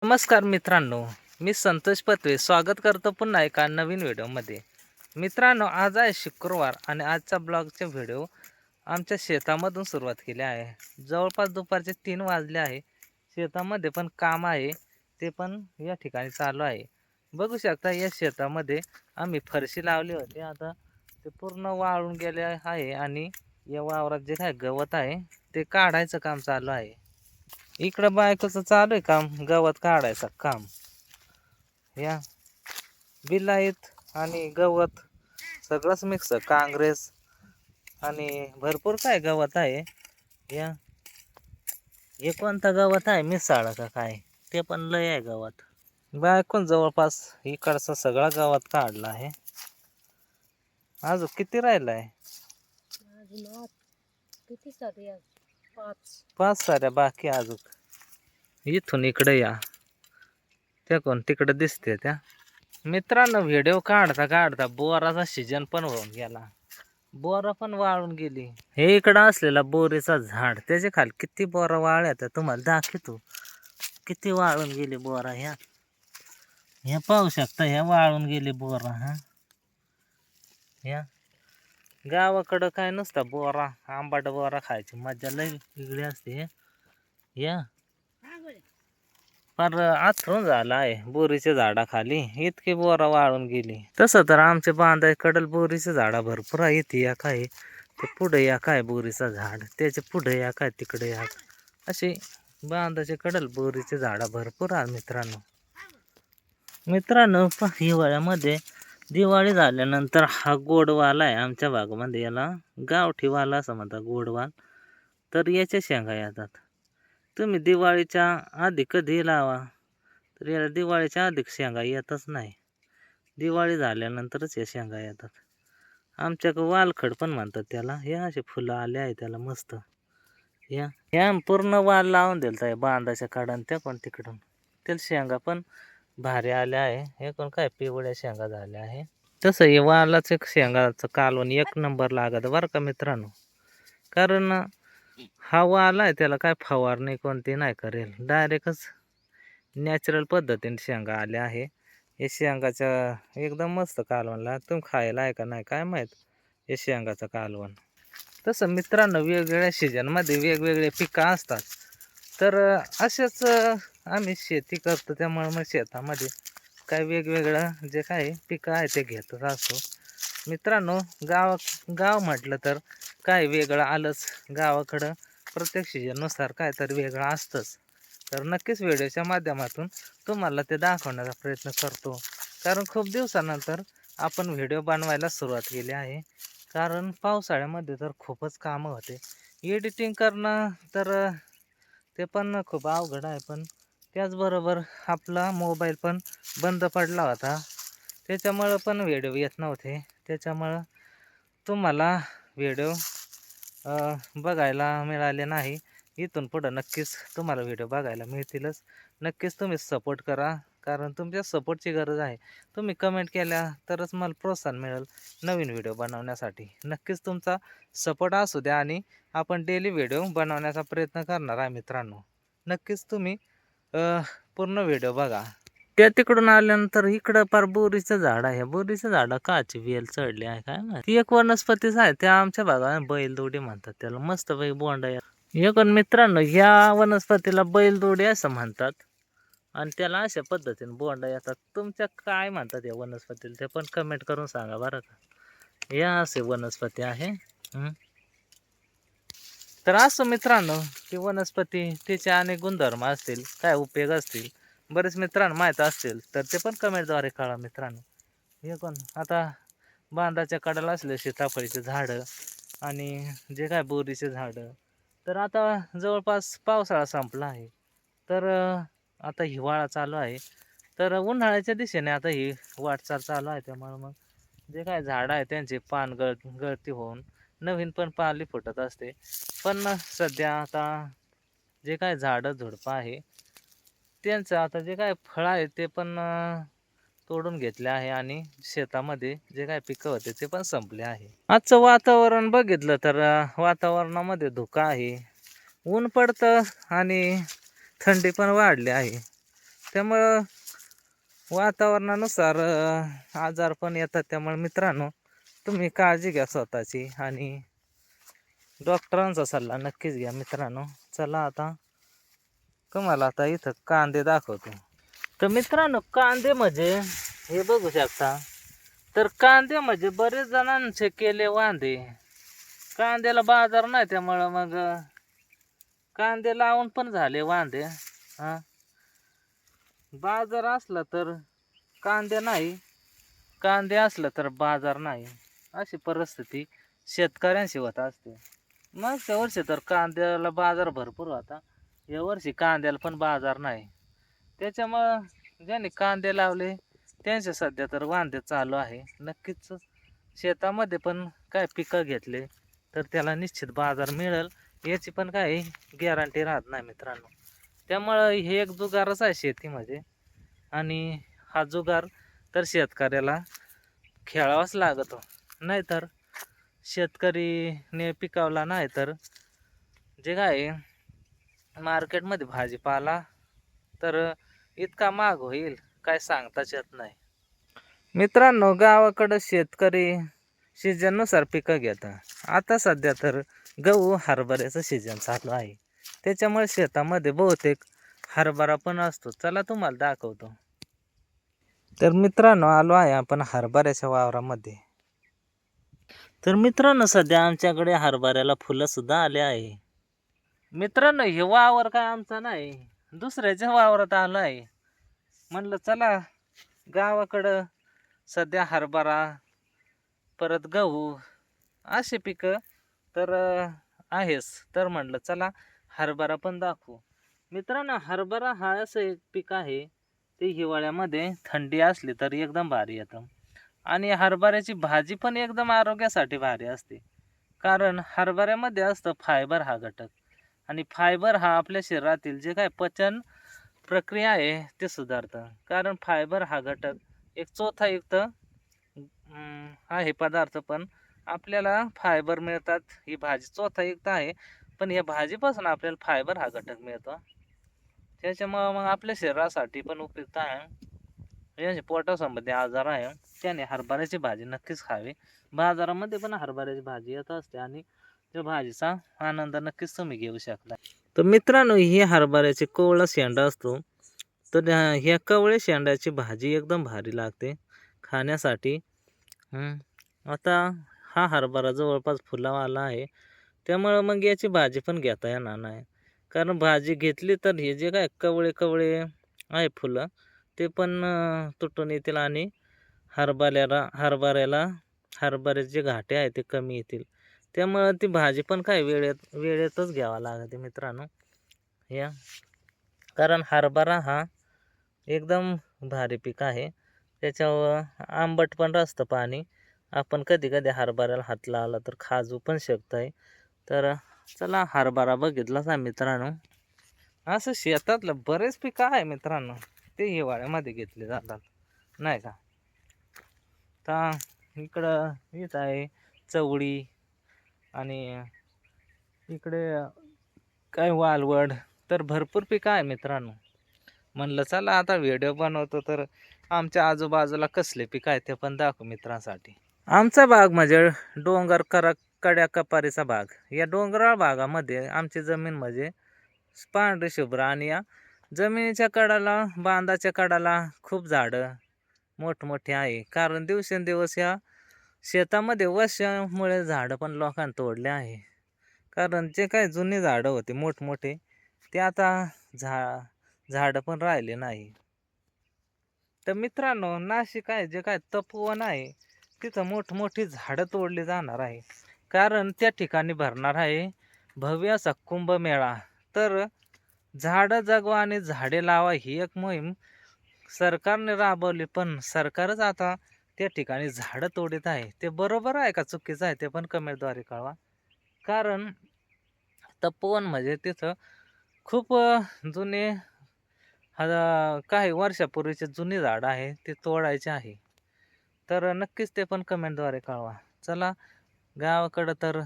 नमस्कार मित्रांनो, मी संतोष पत्वे स्वागत करतो पुन्हा एका नवीन व्हिडिओमध्ये. मित्रांनो, आज आहे शुक्रवार आणि आजचा ब्लॉगचा व्हिडिओ आमच्या शेतामधून सुरुवात केली आहे. जवळपास दुपारचे 3 वाजले आहे. शेतामध्ये पण काम आहे, ते पण या ठिकाणी चालू आहे. बघू शकता या शेतामध्ये आम्ही फरशी लावली होती. आता ते पूर्ण वाळून गेले आहे आणि या वावरात जे काय गवत आहे ते काढायचं काम चालू आहे. इकडं बायकोचं चालू आहे काम, गवत काढायचं काम. या बिलाईत आणि गवत सगळंच मिक्स, काँग्रेस आणि भरपूर काय गवत आहे. या हे कोणता गवत आहे, मिसाळ का काय, ते पण लय आहे गवत. बायकोन जवळपास इकडचा सगळा गवत काढला आहे. अजून किती राहिला आहे? किती सारे? 5 साऱ्या बाकी अजून. इथून इकडे या, त्या कोण तिकडे दिसते त्या. मित्रांनो, व्हिडिओ काढता काढता बोराचा सीजन पण होऊन गेला. बोरा पण वाळून गेली. हे इकडं असलेला बोरीचा झाड, त्याच्या खाली किती बोरा वाळ्यात तुम्हाला दाखवतो. किती वाळून गेली बोरा. ह्या पाहू शकता, ह्या वाळून गेली बोरा. ह्या गावाकडं काय नसतं, बोरा आंबाट बोरा खायची मजा लय वेगळी असते. या फार आथरून झाला आहे बोरीच्या झाडाखाली, इतकी बोरा वाळून गेली. तसं तर आमच्या बांधाकडल बोरीचे झाडा भरपूर आहे. इथे या काय, ते पुढे या काय बोरीचं झाड, त्याच्या पुढे या काय, तिकडे या, असे बांधाच्या कडल बोरीचे झाडा भरपूर आहे. मित्रांनो हिवाळ्यामध्ये दिवाळी झाल्यानंतर हा गोडवाल आहे आमच्या भागामध्ये, याला गावठी वाला असं म्हणतात, गोडवाल. तर याच्या शेंगा येतात. तुम्ही दिवाळीच्या आधी कधी लावा, तर याला दिवाळीच्या आधी शेंगा येतच नाही. दिवाळी झाल्यानंतरच या शेंगा येतात. आमच्याकडं वालखड पण म्हणतात त्याला. हे असे फुलं आले आहे त्याला मस्त. या पूर्ण वाल लावून दिलता आहे बांधाच्या काढून, त्या पण तिकडून त्याला शेंगा पण भारी आल्या आहे. हे कोण काय पिवळ्या शेंगा झाल्या आहे. तसं हे वालाच एक शेंगाचं कालवण एक नंबर लागत बरं का मित्रांनो. कारण हा वाल आहे, त्याला काय फवारणी कोणती नाही करेल, डायरेक्टच नॅचरल पद्धतीने शेंगा आल्या आहे. हे शेंगाच्या एकदम मस्त कालवणला. तुम्ही खायला आहे का नाही काय माहीत हे शेंगाचं कालवण. तसं मित्रांनो, वेगवेगळ्या सीजनमध्ये वेगवेगळे पिकं असतात. तर असेच आम्ही शेती करतो, त्यामुळे मग शेतामध्ये काय वेगवेगळं जे काय पिकं आहे ते घेतच असतो. मित्रांनो, गाव म्हटलं तर काय वेगळं आलंच. गावाकडं प्रत्येक सीजननुसार काय तर वेगळं असतंच. तर नक्कीच व्हिडिओच्या माध्यमातून तुम्हाला ते दाखवण्याचा प्रयत्न करतो. कारण खूप दिवसानंतर आपण व्हिडिओ बनवायला सुरुवात केली आहे. कारण पावसाळ्यामध्ये तर खूपच कामं होते. एडिटिंग करणं तर ते पण खूप अवघड आहे. पण त्याचबरोबर आपला मोबाईल पण बंद पडला होता, त्याच्यामुळं पण व्हिडिओ येत नव्हते. त्याच्यामुळं तुम्हाला व्हिडिओ बघायला मिळाले नाही. इथून पुढं नक्कीच तुम्हाला व्हिडिओ बघायला मिळतीलच. नक्कीच तुम्ही सपोर्ट करा, कारण तुमच्या सपोर्टची गरज आहे. तुम्ही कमेंट केल्या तरच मला प्रोत्साहन मिळेल नवीन व्हिडिओ बनवण्यासाठी. नक्कीच तुमचा सपोर्ट असू द्या आणि आपण डेली व्हिडिओ बनवण्याचा प्रयत्न करणार आहे मित्रांनो. नक्कीच तुम्ही पूर्ण व्हिडिओ बघा. त्या तिकडून आल्यानंतर इकडं पार बोरीचं झाड आहे. बोरीचं झाड काची वेल चढली आहे काय माहिती. ती एक वनस्पतीच आहे, त्या आमच्या भागात बैलदोडी म्हणतात त्याला. मस्त पैकी बोंड आहे. हे पण मित्रांनो, ह्या वनस्पतीला बैलदोडी असं म्हणतात आणि त्याला अशा पद्धतीने बोंड येतात. तुमच्या काय म्हणतात या वनस्पतीला ते पण कमेंट करून सांगा बरं का. या असे वनस्पती आहे. तर असं मित्रांनो, ती वनस्पती तिचे अनेक गुणधर्म असतील, काय उपयोग असतील, बरेच मित्रांनो माहीत असतील तर ते पण कमेंटद्वारे कळवा मित्रांनो. हे कोण आता बांधाच्या कडाला असले सीताफळीचे झाडं आणि जे काय बोरीचे झाडं. तर आता जवळपास पावसाळा संपला आहे, तर आता हिवाळा चालू आहे. तर उन्हाळ्याच्या दिशेने आता ही वाटचाल चालू आहे. त्यामुळे मग जे काय झाडं आहे त्यांची पान गळती होऊन नवीन पण पाली फुटत असते. पण सध्या आता जे काय झाडं झुडपं आहे त्यांचं आता जे काय फळ आहे ते पण तोडून घेतले आहे आणि शेतामध्ये जे काय पिकं होते ते पण संपले आहे. आजचं वातावरण बघितलं तर वातावरणामध्ये धुकं आहे, ऊन पडतं आणि थंडी पण वाढली आहे. त्यामुळं वातावरणानुसार आजार पण येतात. त्यामुळे मित्रांनो, तुम्ही काळजी घ्या स्वतःची आणि डॉक्टरांचा सल्ला नक्कीच घ्या मित्रांनो. चला आता तुम्हाला आता इथं कांदे दाखवतो. तर मित्रांनो, कांदे म्हणजे हे बघू शकता. तर कांदे म्हणजे बरेच जणांचे केले वांदे. कांद्याला बाजार नाही, त्यामुळं मग कांदे लावून पण झाले वांदे. हा, बाजार असला तर कांदे नाही, कांदे असलं तर बाजार नाही, अशी परिस्थिती शेतकऱ्यांशी होत असते. मागच्या वर्षी तर कांद्याला बाजार भरपूर होता, या वर्षी कांद्याला पण बाजार नाही. त्याच्यामुळं ज्यांनी कांदे लावले त्यांचे सध्या तर वांदे चालू आहे. नक्कीच शेतामध्ये पण काय पिकं घेतले तर त्याला निश्चित बाजार मिळेल याची पण काही गॅरंटी राहत नाही मित्रांनो. त्यामुळं हे एक जुगारच आहे शेतीमध्ये आणि हा जुगार तर शेतकऱ्याला खेळावाच लागतो. नाहीतर शेतकरीने पिकवला नाही तर जे काय मार्केटमध्ये भाजीपाला तर इतका महाग होईल काय सांगताच येत नाही. मित्रांनो, गावाकडं शेतकरी सीजननुसार पिकं घेतात. आता सध्या तर गहू हरभऱ्याचं सीजन चालू आहे, त्याच्यामुळे शेतामध्ये बहुतेक हरभरा पण असतो. चला तुम्हाला दाखवतो. तर मित्रांनो, आलो आहे आपण हरभऱ्याच्या वावरामध्ये. तर मित्रांनो, सध्या आमच्याकडे हरभऱ्याला फुलं सुद्धा आले आहे. मित्रांनो, हे वावर काय आमचा नाही, दुसऱ्याच्या वावरात आलो आहे. म्हणलं चला गावाकडं सध्या हरभरा परत गहू असे पिकं तर आहेच, तर म्हणलं चला हरभरा पण दाखवू. मित्रांनो, हरभरा हा असं एक पीक आहे ते हिवाळ्यामध्ये थंडी असली तर एकदम भारी येतं. आणि हरभऱ्याची भाजी पण एकदम आरोग्यासाठी भारी असते, कारण हरभऱ्यामध्ये असतं फायबर हा घटक. आणि फायबर हा आपल्या शरीरातील जे काय पचन प्रक्रिया आहे ते सुधारतं. कारण फायबर हा घटक एक चोथायुक्त आहे पदार्थ, पण आपल्याला फायबर मिळतात. ही भाजी चोथायुक्त आहे, पण या भाजीपासून आपल्याला फायबर हा घटक मिळतो. त्याच्यामुळं मग आपल्या शरीरासाठी पण उपयुक्त आहे. ज्यांचे पोटासंबंधी आजार आहे त्याने हरभऱ्याची भाजी नक्कीच खावी. बाजारामध्ये पण हरभऱ्याची भाजी येत असते आणि त्या भाजीचा आनंद नक्कीच तुम्ही घेऊ शकता. तर मित्रांनो, ही हरभऱ्याची कोवळा शेंडा असतो. तर ह्या कवळे शेंड्याची भाजी एकदम भारी लागते खाण्यासाठी. आता हा हरभरा जवळपास फुलावाला आहे, त्यामुळं मग याची भाजी पण घेता येणार नाही. कारण भाजी घेतली तर हे जे काय कवळे कवळे आहे फुलं ते पण तुटून येतील आणि हरभऱ्याला हरभऱ्याचे जे घाटे आहे ते कमी येतील. त्यामुळं ती भाजी पण काय वेळेतच घ्यावा लागते मित्रांनो. या कारण हरभरा हा एकदम भारी पीक आहे, त्याच्यावर आंबट पण असतं पाणी. आपण कधी कधी हरभऱ्याला हात लावला तर खाजू पण शकतंय. तर चला हरभरा बघितलाच आहे मित्रांनो. असं शेतातलं बरेच पिकं आहे मित्रांनो, ते हिवाळ्यामध्ये घेतले जातात नाही का. तर इकडं हेच आहे चवळी आणि इकडे काय वालवड, तर भरपूर पिकं आहे मित्रांनो. म्हणलं चला आता व्हिडिओ बनवतो तर आमच्या आजूबाजूला कसले पिकं आहे ते पण दाखवू मित्रांसाठी. आमचा भाग म्हणजे डोंगर कड्या कपारीचा भाग. या डोंगराळ भागामध्ये आमची जमीन म्हणजे पांढरी शुभ्र आणि या जमिनीच्या कडाला बांधाच्या कडाला खूप झाडं मोठमोठी आहे. कारण दिवसेंदिवस या शेतामध्ये वशामुळे झाडं पण लोकांनी तोडले आहे. कारण जे काय जुनी झाडं होते मोठमोठे ते आता झाडं पण राहिले नाही. तर मित्रांनो, नाशिक आहे जे काय तपोवन आहे तिथं मोठमोठी झाडं तोडली जाणार आहे. कारण त्या ठिकाणी भरणार आहे भव्य असा कुंभमेळा. तर झाडं जगवा आणि झाडे लावा ही एक मोहीम सरकारने राबवली, पण सरकारच आता त्या ठिकाणी झाडं तोडीत आहे. ते बरोबर आहे का चुकीचं आहे ते पण कमेंटद्वारे कळवा. कारण तपोवन म्हणजे तिथं खूप जुने काही वर्षापूर्वीचे जुनी झाडं आहे ते तोडायचे आहे. तर नक्कीच ते पण कमेंटद्वारे कळवा. चला गावाकडं तर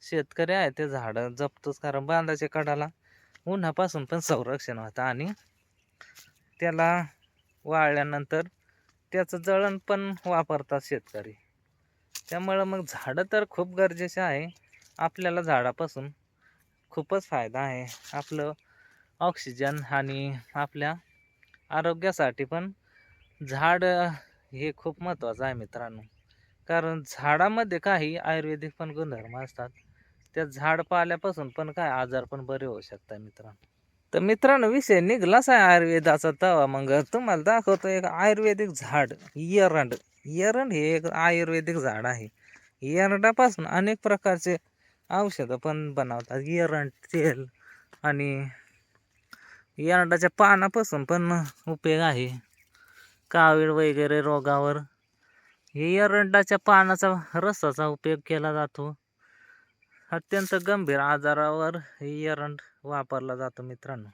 शेतकरी आहे ते झाडं जपतोच, कारण बांधाच्या कडाला उन्हापासून पण संरक्षण होतं आणि त्याला वाळल्यानंतर त्याचं जळण पण वापरतात शेतकरी. त्यामुळं मग झाडं तर खूप गरजेचे आहे. आपल्याला झाडापासून खूपच फायदा आहे. आपलं ऑक्सिजन आणि आपल्या आरोग्यासाठी पण झाड हे खूप महत्त्वाचं आहे मित्रांनो. कारण झाडामध्ये काही आयुर्वेदिक पण गुणधर्म असतात. त्या झाडपाल्यापासून पण काय आजार पण बरे होऊ शकतात मित्रांनो. तर मित्रांनो विषय निघलाच आहे आयुर्वेदाचा तवा. मग तुम्हाला दाखवतो एक आयुर्वेदिक झाड एरंड. एरंड हे एक आयुर्वेदिक झाड आहे. एरंडापासून अनेक प्रकारचे औषधं पण बनवतात. एरंड तेल आणि एरंडाच्या पानापासून पण उपयोग आहे. कावीळ वगैरे रोगावर हे एरंडाच्या पानाचा रसाचा उपयोग केला जातो. अत्यंत गंभीर आजारावर हे एरंड वापरला जातो मित्रांनो.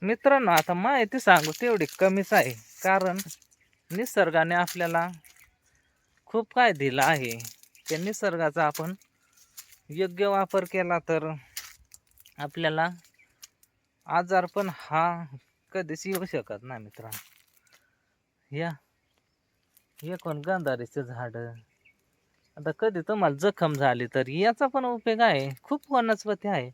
मित्रांनो आता माहिती सांगू तेवढी कमीच आहे. कारण निसर्गाने आपल्याला खूप काय दिलं आहे. त्या निसर्गाचा आपण योग्य वापर केला तर आपल्याला आजार पण हा कधीच येऊ शकत नाही मित्रांनो. हे कोण गंधारीचं झाड. आता कधी तुम्हाला जखम झाली तर याचा पण उपयोग आहे. खूप वनस्पती आहे.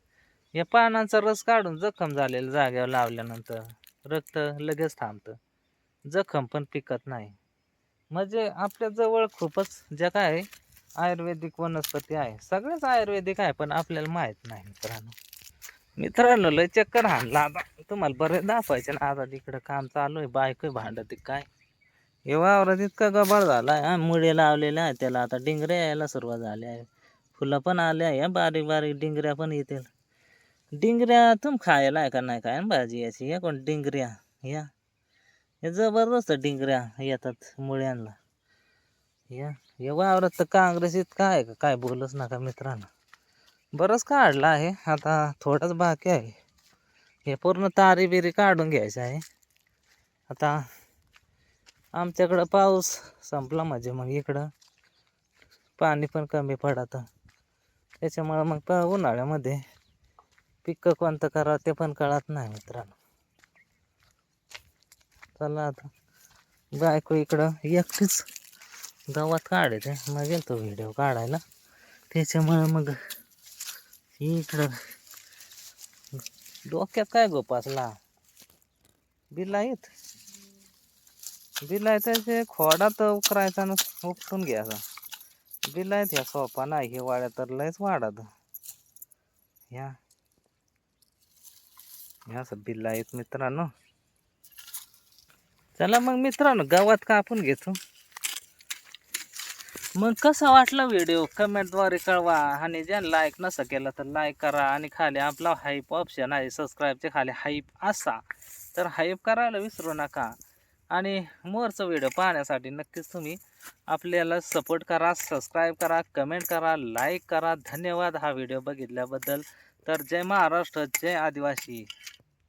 या पानांचा रस काढून जखम झालेल्या जागेवर लावल्यानंतर रक्त लगेच थांबतं. जखम पण पिकत नाही. म्हणजे आपल्या जवळ खूपच ज्या काय आयुर्वेदिक वनस्पती आहे. सगळेच आयुर्वेदिक आहे पण आपल्याला माहित नाही मित्रांनो. मित्रांनो लय चक्कर हाणला आता. तुम्हाला बरेच दाखवायचे ना. आता तिकडं काम चालू आहे. बायको भांडत काय. हे वावरात इतका गबाळ झाला आहे. मुळे लावलेल्या आहे त्याला आता डिंगऱ्या यायला सुरुवात झाली आहे. फुलं पण आले आहे. बारीक बारीक डिंगऱ्या पण येतील. डिंगऱ्या तुम खायला आहे का नाही काय भाजी याची. या कोण डिंगऱ्या या हे जबरदस्त डिंगऱ्या येतात मुळ्यांना. या वावरात तर काँग्रेस इतका आहे का काय बोलच नका मित्रांनो. बरंच काढलं आहे. आता थोडंच बाकी आहे. हे पूर्ण तारी बिरी काढून घ्यायचं आहे. आता आमच्याकडं पाऊस संपला म्हणजे मग इकडं पाणी पण कमी पडतं. त्याच्यामुळं मग उन्हाळ्यामध्ये पिकं कोणतं करावं ते पण कळत नाही मित्रांनो. चला आता बायको इकडं एकटीच गावात काढते. मग गेलतो व्हिडिओ काढायला. त्याच्यामुळं मग इकडं डोक्यात काय गोपासला बिलाईत त्याचे खोडात उकरायचा ना उपटून घ्यायचा. बिलाईत ह्या सोपा नाही. हिवाळ्यात तर लयच वाढत ह्या असं बिलाईत मित्रांनो. चला मग मित्रांनो गावात कापून घेतो. मग कसा वाटला व्हिडिओ कमेंटद्वारे कळवा. आणि ज्या लाईक नसं केलं तर लाईक करा. आणि खाली आपला हाईप ऑप्शन आहे सबस्क्राईबच्या खाली हाईप असा तर हाईप करायला विसरू नका. आणि मोरचा व्हिडिओ पाहण्यासाठी नक्कीच तुम्ही आपल्याला सपोर्ट करा, सबस्क्राईब करा, कमेंट करा, लाईक करा. धन्यवाद हा व्हिडिओ बघितल्याबद्दल. तर जय महाराष्ट्र, जय आदिवासी.